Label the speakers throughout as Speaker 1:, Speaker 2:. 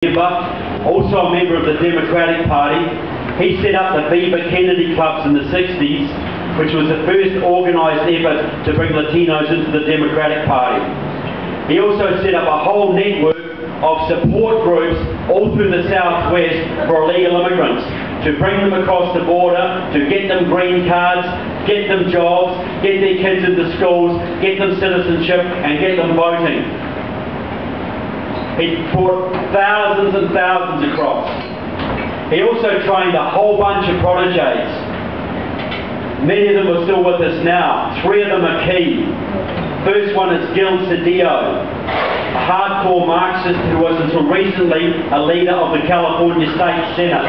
Speaker 1: also a member of the Democratic Party. He set up the Viva Kennedy clubs in the 60s, which was the first organised effort to bring Latinos into the Democratic Party. He also set up a whole network of support groups all through the southwest for illegal immigrants, to bring them across the border, to get them green cards, get them jobs, get their kids into schools, get them citizenship and get them voting. He brought thousands and thousands across. He also trained a whole bunch of protégés. Many of them are still with us now. 3 of them are key. First one is Gil Cedillo, a hardcore Marxist who was until recently a leader of the California State Senate.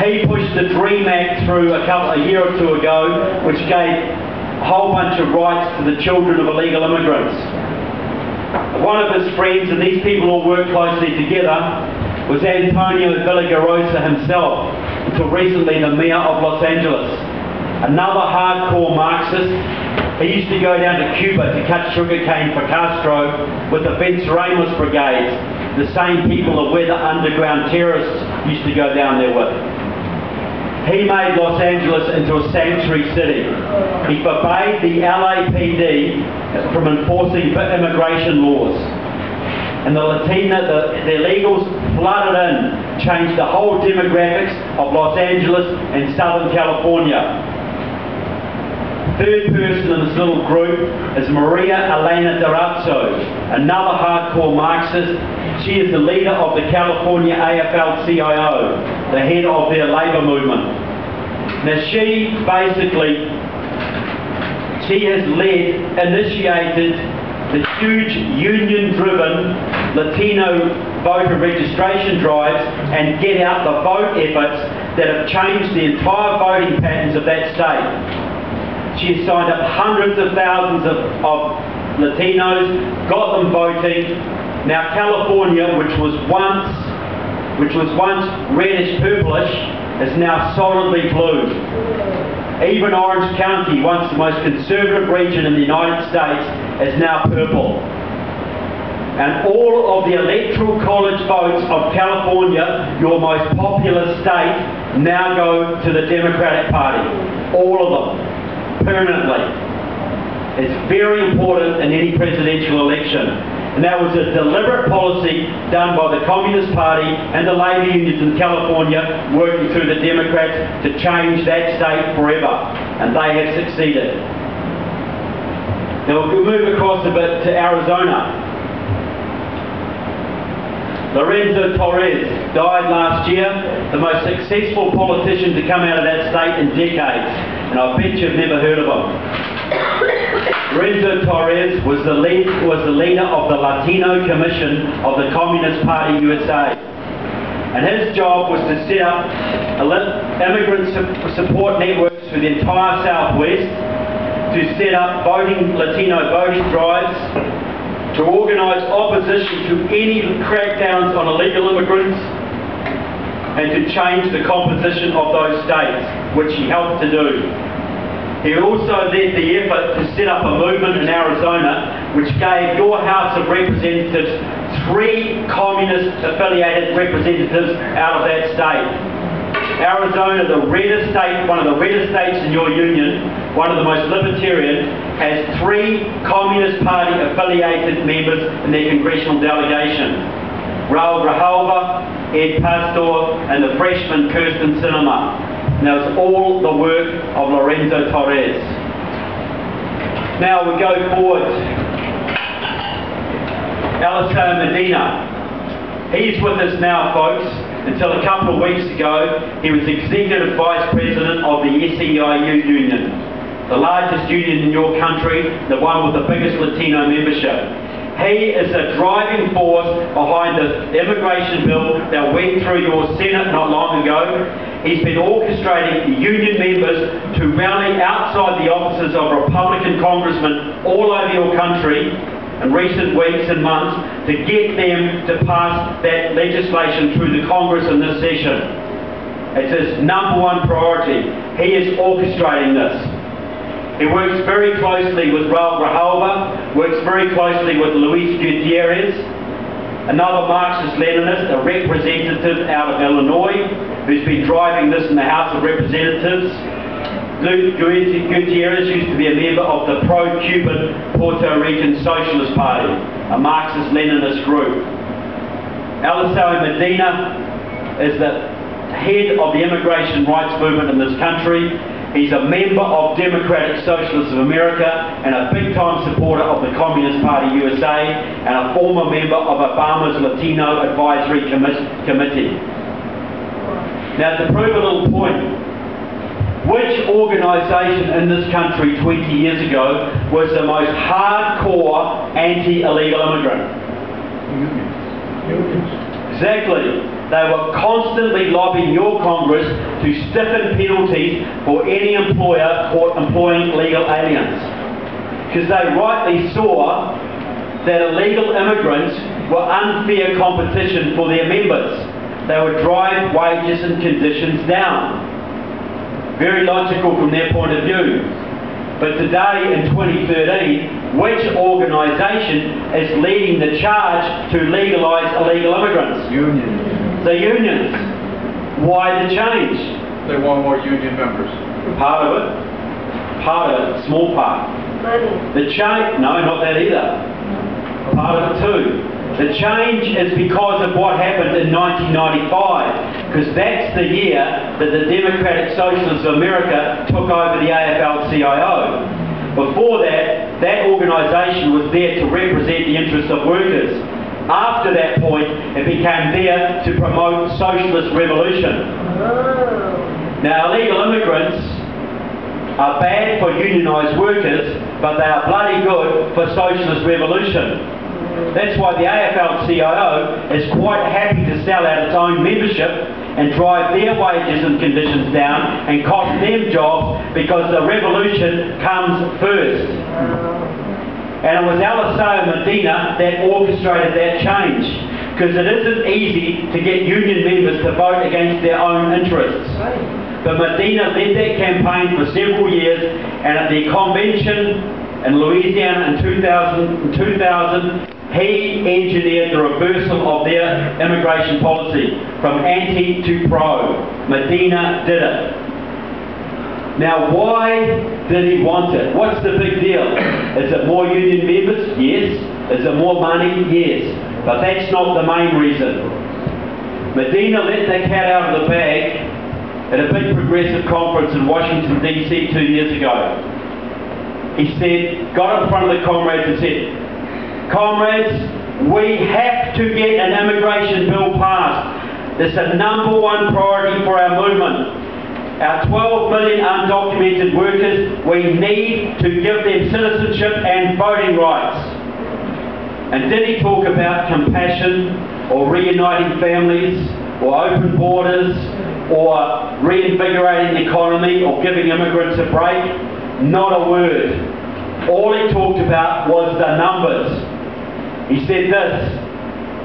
Speaker 1: He pushed the DREAM Act through a year or two ago, which gave a whole bunch of rights to the children of illegal immigrants. One of his friends, and these people all work closely together, was Antonio Villagrosa himself, until recently the mayor of Los Angeles. Another hardcore Marxist. He used to go down to Cuba to cut sugarcane for Castro with the Venceremos brigades, the same people that where the underground terrorists used to go down there with. He made Los Angeles into a sanctuary city. He forbade the LAPD from enforcing immigration laws. And the illegals flooded in, changed the whole demographics of Los Angeles and Southern California. Third person in this little group is Maria Elena Durazo, another hardcore Marxist. She is the leader of the California AFL-CIO, the head of their labour movement. Now she has initiated the huge union-driven Latino voter registration drives and get out the vote efforts that have changed the entire voting patterns of that state. She has signed up hundreds of thousands of Latinos, got them voting. Now California, which was once reddish purplish, is now solidly blue. Even Orange County, once the most conservative region in the United States, is now purple. And all of the electoral college votes of California, your most populous state, now go to the Democratic Party. All of them. Permanently. It's very important in any presidential election. And that was a deliberate policy done by the Communist Party and the labour unions in California, working through the Democrats to change that state forever. And they have succeeded. Now we'll move across a bit to Arizona. Lorenzo Torres died last year, the most successful politician to come out of that state in decades, and I bet you've never heard of him. Lorenzo Torres was the leader of the Latino Commission of the Communist Party USA, and his job was to set up immigrant support networks for the entire Southwest, to set up Latino voting drives, to organise opposition to any crackdowns on illegal immigrants, and to change the composition of those states, which he helped to do. He also led the effort to set up a movement in Arizona which gave your House of Representatives 3 communist-affiliated representatives out of that state. Arizona, the reddest state, one of the reddest states in your union, one of the most libertarian, has 3 Communist Party affiliated members in their congressional delegation. Raul Grijalva, Ed Pastor, and the freshman Kirsten Sinema. And that was all the work of Lorenzo Torres. Now we go forward. Alistair Medina. He's with us now, folks. Until a couple of weeks ago, he was Executive Vice President of the SEIU Union, the largest union in your country, the one with the biggest Latino membership. He is a driving force behind the immigration bill that went through your Senate not long ago. He's been orchestrating union members to rally outside the offices of Republican congressmen all over your country in recent weeks and months to get them to pass that legislation through the Congress in this session. It's his #1 priority. He is orchestrating this. He works very closely with Raul Grijalva, works very closely with Luis Gutierrez, another Marxist-Leninist, a representative out of Illinois, who's been driving this in the House of Representatives. Gutierrez used to be a member of the pro-Cuban Puerto Rican Socialist Party, a Marxist-Leninist group. Eliseo Medina is the head of the immigration rights movement in this country. He's a member of Democratic Socialists of America and a big-time supporter of the Communist Party USA and a former member of Obama's Latino Advisory Committee. Now, to prove a little point, which organisation in this country 20 years ago was the most hardcore anti-illegal immigrant?
Speaker 2: Unions.
Speaker 1: Exactly. They were constantly lobbying your Congress to stiffen penalties for any employer caught employing illegal aliens. Because they rightly saw that illegal immigrants were unfair competition for their members. They would drive wages and conditions down. Very logical from their point of view. But today, in 2013, which organisation is leading the charge to legalise illegal immigrants?
Speaker 2: Unions.
Speaker 1: The unions. Why the change?
Speaker 2: They want more union members.
Speaker 1: Part of it. Part of it. Small part.
Speaker 3: Money.
Speaker 1: The change. No, not that either. Part of it too. The change is because of what happened in 1995, because that's the year that the Democratic Socialists of America took over the AFL-CIO. Before that, that organisation was there to represent the interests of workers. After that point, it became there to promote socialist revolution.
Speaker 3: Oh.
Speaker 1: Now, illegal immigrants are bad for unionised workers, but they are bloody good for socialist revolution. That's why the AFL-CIO is quite happy to sell out its own membership and drive their wages and conditions down and cost them jobs, because the revolution comes first. And it was Eliseo Medina that orchestrated that change, because it isn't easy to get union members to vote against their own interests. But Medina led that campaign for several years, and at the convention in Louisiana in 2000, he engineered the reversal of their immigration policy from anti to pro. Medina did it. Now, why did he want it? What's the big deal? Is it more union members? Yes. Is it more money? Yes. But that's not the main reason. Medina let the cat out of the bag at a big progressive conference in Washington, D.C. 2 years ago. He said, got in front of the comrades and said, "Comrades, we have to get an immigration bill passed. It's the #1 priority for our movement. Our 12 million undocumented workers, we need to give them citizenship and voting rights." And did he talk about compassion or reuniting families or open borders or reinvigorating the economy or giving immigrants a break? Not a word. All he talked about was the numbers. He said this,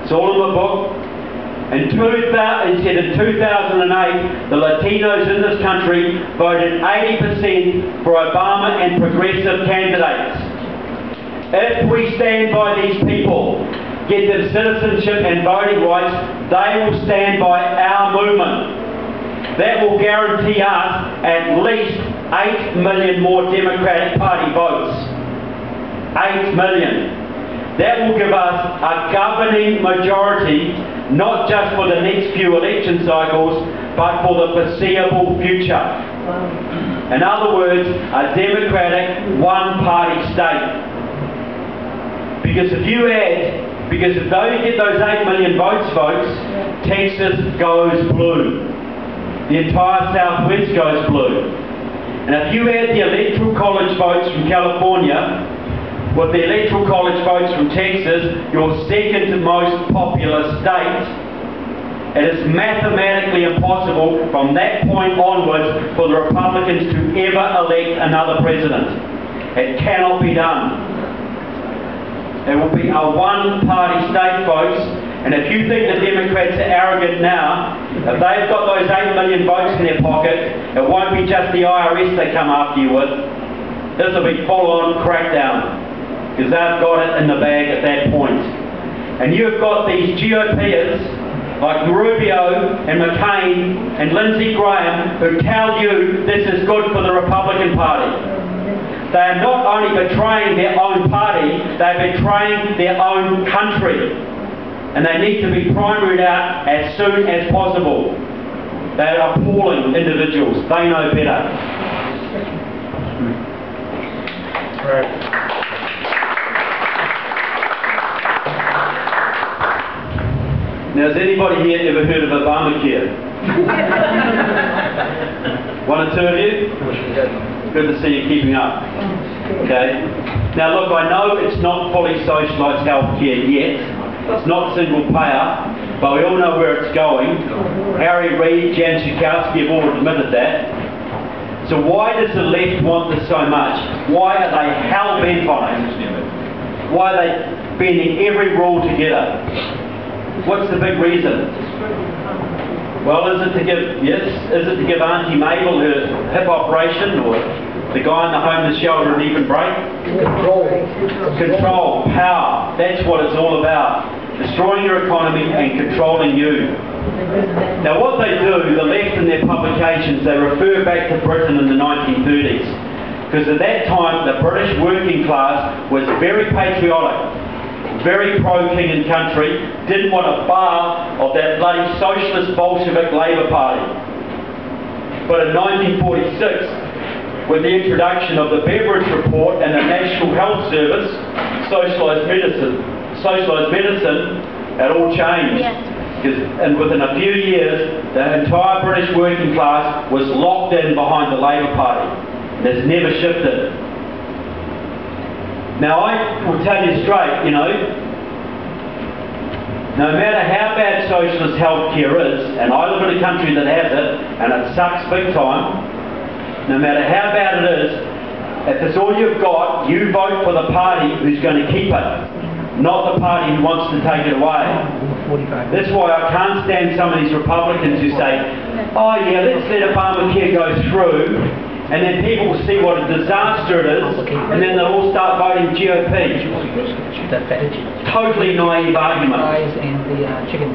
Speaker 1: it's all in the book. He said in 2008, the Latinos in this country voted 80% for Obama and progressive candidates. If we stand by these people, get them citizenship and voting rights, they will stand by our movement. That will guarantee us at least 8 million more Democratic Party votes. 8 million. That will give us a governing majority, not just for the next few election cycles, but for the foreseeable future. In other words, a democratic one-party state. Because if you get those 8 million votes, folks, Texas goes blue. The entire Southwest goes blue. And if you add the electoral college votes from California with the electoral college votes from Texas, your second most populous state, it is mathematically impossible from that point onwards for the Republicans to ever elect another president. It cannot be done. It will be a one-party state, folks. And if you think the Democrats are arrogant now, if they've got those 8 million votes in their pocket, it won't be just the IRS they come after you with. This will be full-on crackdown, because they've got it in the bag at that point. And you've got these GOPers like Rubio and McCain and Lindsey Graham who tell you this is good for the Republican Party. They are not only betraying their own party, they are betraying their own country. And they need to be primaried out as soon as possible. They are appalling individuals. They know better.
Speaker 2: Right.
Speaker 1: Now, has anybody here ever heard of Obamacare? One or two of you? Good to see you keeping up. Okay. Now look, I know it's not fully socialised healthcare yet. It's not single payer, but we all know where it's going. Harry Reid, Jan Schakowsky have all admitted that. So why does the left want this so much? Why are they hell-bent on it? Why are they bending every rule together? What's the big reason? Well, is it to give Auntie Mabel her hip operation, or the guy in the homeless shelter an even break? Control, power. That's what it's all about. Destroying your economy and controlling you. Now what they do, the left in their publications, they refer back to Britain in the 1930s. Because at that time, the British working class was very patriotic, very pro-king and country, didn't want a bar of that bloody socialist Bolshevik Labour Party. But in 1946, with the introduction of the Beveridge Report and the National Health Service, socialised medicine, it all changed. And within a few years, the entire British working class was locked in behind the Labour Party. It has never shifted. Now I will tell you straight, you know, no matter how bad socialist healthcare is, and I live in a country that has it, and it sucks big time, no matter how bad it is, if it's all you've got, you vote for the party who's going to keep it, not the party who wants to take it away. That's why I can't stand some of these Republicans who say, oh yeah, let's let Obamacare go through, and then people will see what a disaster it is, and then they'll all start voting GOP. Totally naive argument.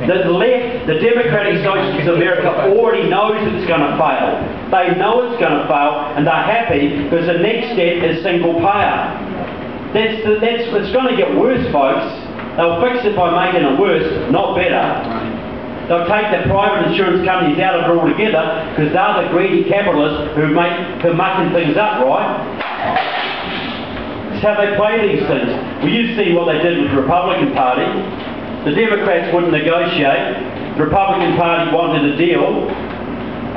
Speaker 1: The left, the Democratic Socialists of America already knows it's going to fail. They know it's going to fail, and they're happy because the next step is single payer. It's going to get worse, folks. They'll fix it by making it worse, not better. They'll take the private insurance companies out of it altogether because they're the greedy capitalists who are mucking things up, right? That's how they play these things. Well, you see what they did with the Republican Party. The Democrats wouldn't negotiate. The Republican Party wanted a deal,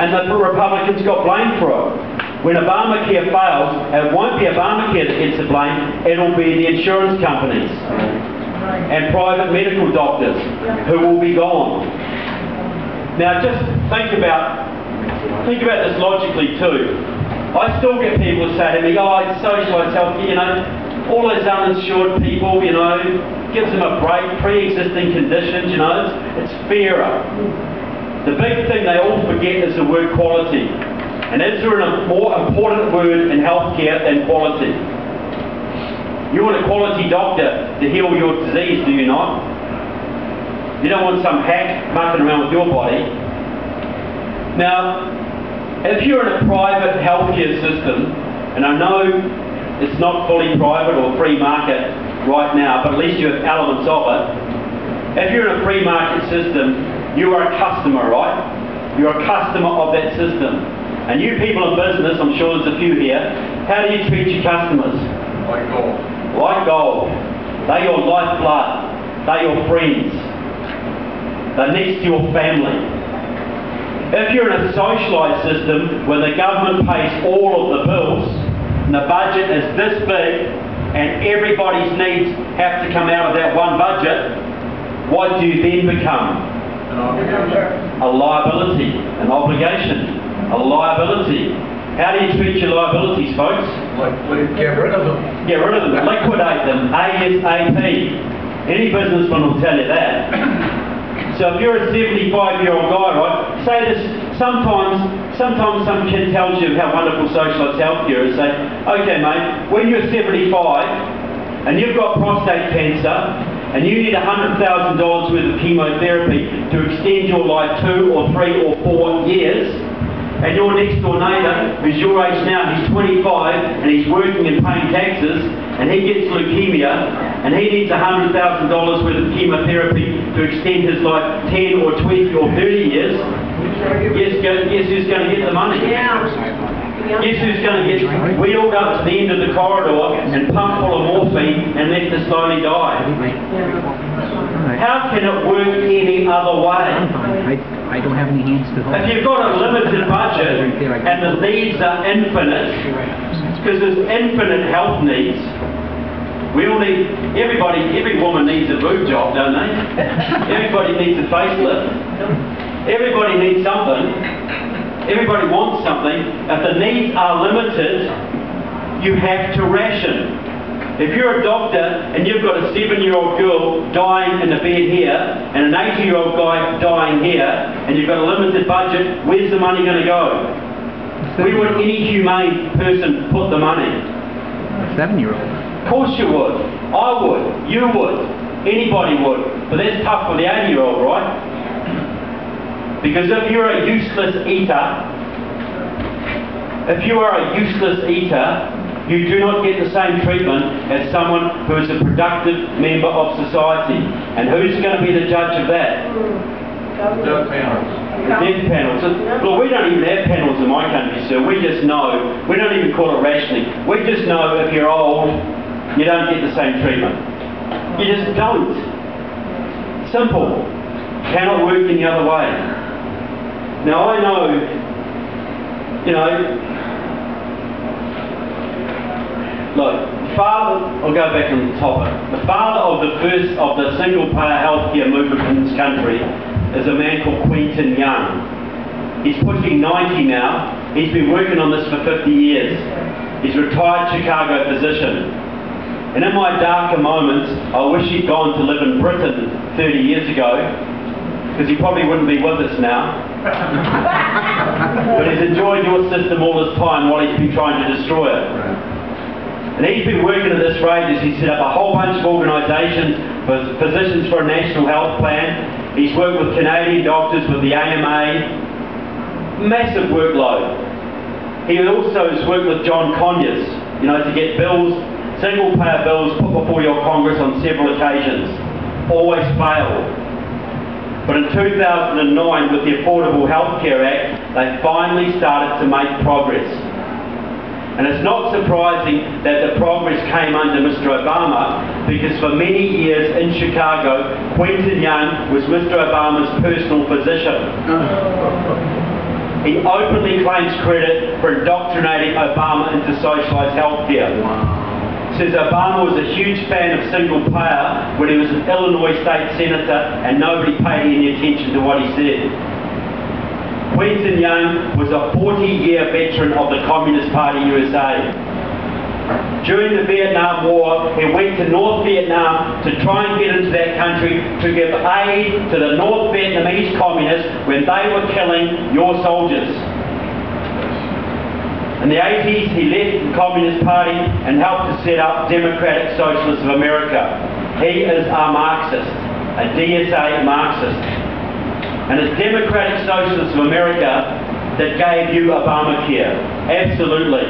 Speaker 1: and the Republicans got blamed for it. When Obamacare fails, it won't be Obamacare that gets the blame, it'll be the insurance companies and private medical doctors who will be gone. Now just think about this logically too. I still get people who say to me, oh, it's socialised healthcare, you know, all those uninsured people, you know, gives them a break, pre-existing conditions, you know, it's fairer. The big thing they all forget is the word quality. And is there a more important word in healthcare than quality? You want a quality doctor to heal your disease, do you not? You don't want some hack mucking around with your body. Now, if you're in a private healthcare system, and I know it's not fully private or free market right now, but at least you have elements of it. If you're in a free market system, you are a customer, right? You're a customer of that system. And you people in business, I'm sure there's a few here, how do you treat your customers?
Speaker 2: Like gold.
Speaker 1: Like gold. They're your lifeblood. They're your friends. They're next to your family. If you're in a socialised system where the government pays all of the bills, and the budget is this big, and everybody's needs have to come out of that one budget, what do you then become?
Speaker 2: An obligation.
Speaker 1: A liability. An obligation. A liability. How do you treat your liabilities, folks?
Speaker 2: Get rid of them.
Speaker 1: Get rid of them. Liquidate them. ASAP. Any businessman will tell you that. So if you're a 75-year-old guy, right, say this, sometimes some kid tells you how wonderful socialised healthcare is. Say, okay mate, when you're 75 and you've got prostate cancer and you need $100,000 worth of chemotherapy to extend your life 2 or 3 or 4 years, and your next door neighbour, who's your age now, he's 25 and he's working and paying taxes, and he gets leukemia, and he needs $100,000 worth of chemotherapy to extend his life 10 or 20 or 30 years, guess who's going to get the money? Guess who's going to get wheeled up to the end of the corridor and pumped full of morphine and left to slowly die? How can it work any other way?
Speaker 4: I don't have any hands to hold.
Speaker 1: If you've got a limited budget and the needs are infinite, because there's infinite health needs, we all need, every woman needs a boob job, don't they? Everybody needs a facelift. Everybody needs something. Everybody wants something. If the needs are limited, you have to ration. If you're a doctor and you've got a 7-year-old girl dying in the bed here and an 80-year-old guy dying here, and you've got a limited budget, where's the money going to go? Where would any humane person put the money?
Speaker 4: A 7-year-old.
Speaker 1: Of course you would. I would. You would. Anybody would. But that's tough for the 80-year-old, right? Because if you're a useless eater, you do not get the same treatment as someone who is a productive member of society. And who's going to be the judge of that?
Speaker 2: Death panels.
Speaker 1: The death panels. Well, we don't even have panels in my country, sir. We just know. We don't even call it rationing. We just know if you're old, you don't get the same treatment. You just don't. Simple. Cannot work any other way. Now I know, look, I'll go back on the topic. The father of the single-payer healthcare movement in this country is a man called Quentin Young. He's pushing 90 now. He's been working on this for 50 years. He's a retired Chicago physician. And in my darker moments, I wish he'd gone to live in Britain 30 years ago, because he probably wouldn't be with us now. But he's enjoyed your system all this time while he's been trying to destroy it. And he's been working at this for ages. He's set up a whole bunch of organisations for Physicians for a National Health Plan. He's worked with Canadian doctors, with the AMA. Massive workload. He also has worked with John Conyers, to get bills, single-payer bills put before your Congress on several occasions. Always failed. But in 2009, with the Affordable Health Care Act, they finally started to make progress. And it's not surprising that the progress came under Mr. Obama, because for many years in Chicago, Quentin Young was Mr. Obama's personal physician. He openly claims credit for indoctrinating Obama into socialised healthcare. Says Obama was a huge fan of single payer when he was an Illinois state senator and nobody paid any attention to what he said. Quentin Young was a 40-year veteran of the Communist Party USA. During the Vietnam War, he went to North Vietnam to try and get into that country to give aid to the North Vietnamese communists when they were killing your soldiers. In the 80s, he left the Communist Party and helped to set up Democratic Socialists of America. He is a Marxist, a DSA Marxist. And it's Democratic Socialists of America that gave you Obamacare. Absolutely.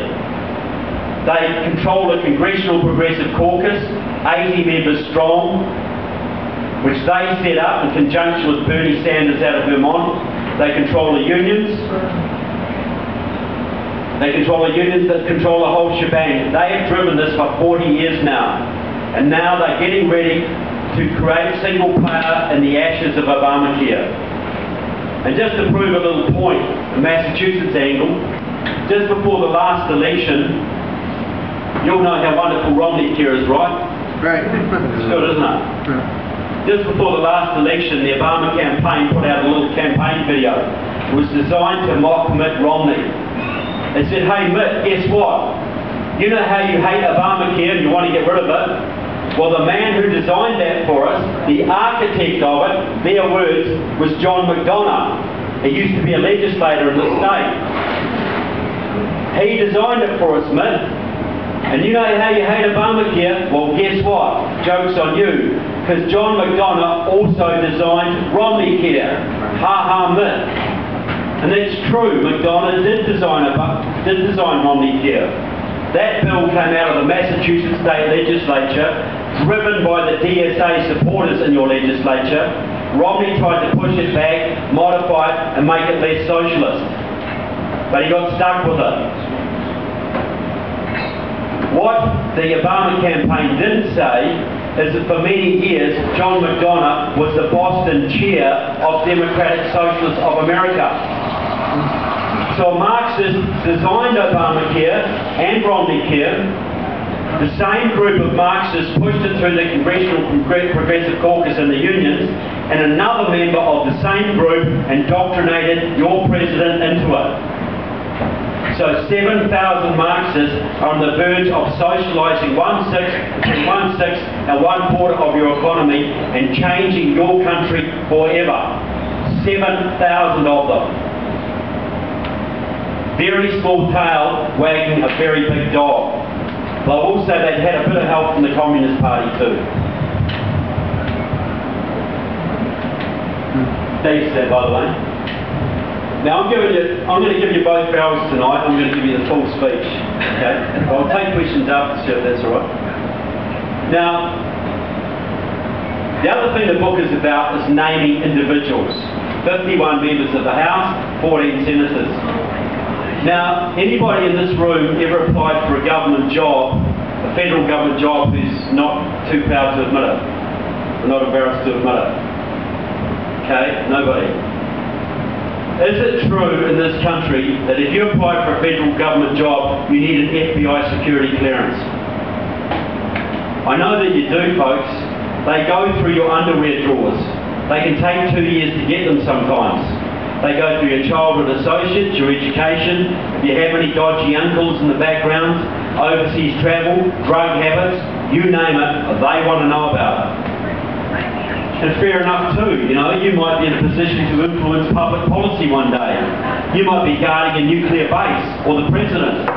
Speaker 1: They control the Congressional Progressive Caucus, 80 members strong, which they set up in conjunction with Bernie Sanders out of Vermont. They control the unions. They control the unions that control the whole shebang. They have driven this for 40 years now. And now they're getting ready to create single payer in the ashes of Obamacare. And just to prove a little point, the Massachusetts angle, just before the last election, you'll know how wonderful Romney care is, right?
Speaker 4: Right.
Speaker 1: It's good, isn't it?
Speaker 4: Right.
Speaker 1: Just before the last election, the Obama campaign put out a little campaign video. It was designed to mock Mitt Romney. They said, hey Mitt, guess what? You know how you hate Obamacare and you want to get rid of it? Well, the man who designed that for us, the architect of it, their words, was John McDonough. He used to be a legislator in the state. He designed it for us, Mitt. And you know how you hate Obamacare? Well, guess what? Joke's on you. because John McDonough also designed Romney Care. Ha ha myth. And that's true, McDonough did design Romney Care. That bill came out of the Massachusetts State Legislature, driven by the DSA supporters in your legislature. Romney tried to push it back, modify it, and make it less socialist. But he got stuck with it. What the Obama campaign didn't say is that for many years, John McDonough was the Boston chair of Democratic Socialists of America. So a Marxist designed Obamacare and Romney Care. The same group of Marxists pushed it through the Congressional Progressive Caucus and the unions, and another member of the same group indoctrinated your president into it. So 7,000 Marxists are on the verge of socialising between 1/6 and 1/4 of your economy and changing your country forever. 7,000 of them. Very small tail wagging a very big dog. But I will say they've had a bit of help from the Communist Party too. Dave's there, by the way. Now I'm going to give you both barrels tonight. I'm going to give you the full speech. Okay? I'll take questions after, sir, if that's all right. Now, the other thing the book is about is naming individuals. 51 members of the House, 14 senators. Now, anybody in this room ever applied for a government job, a federal government job, who's not too proud to admit it, or not embarrassed to admit it? Okay, nobody. Is it true in this country that if you apply for a federal government job, you need an FBI security clearance? I know that you do, folks. They go through your underwear drawers. They can take 2 years to get them sometimes. They go through your childhood associates, your education, if you have any dodgy uncles in the background, overseas travel, drug habits, you name it, they want to know about it. And fair enough too, you know, you might be in a position to influence public policy one day. You might be guarding a nuclear base, or the president.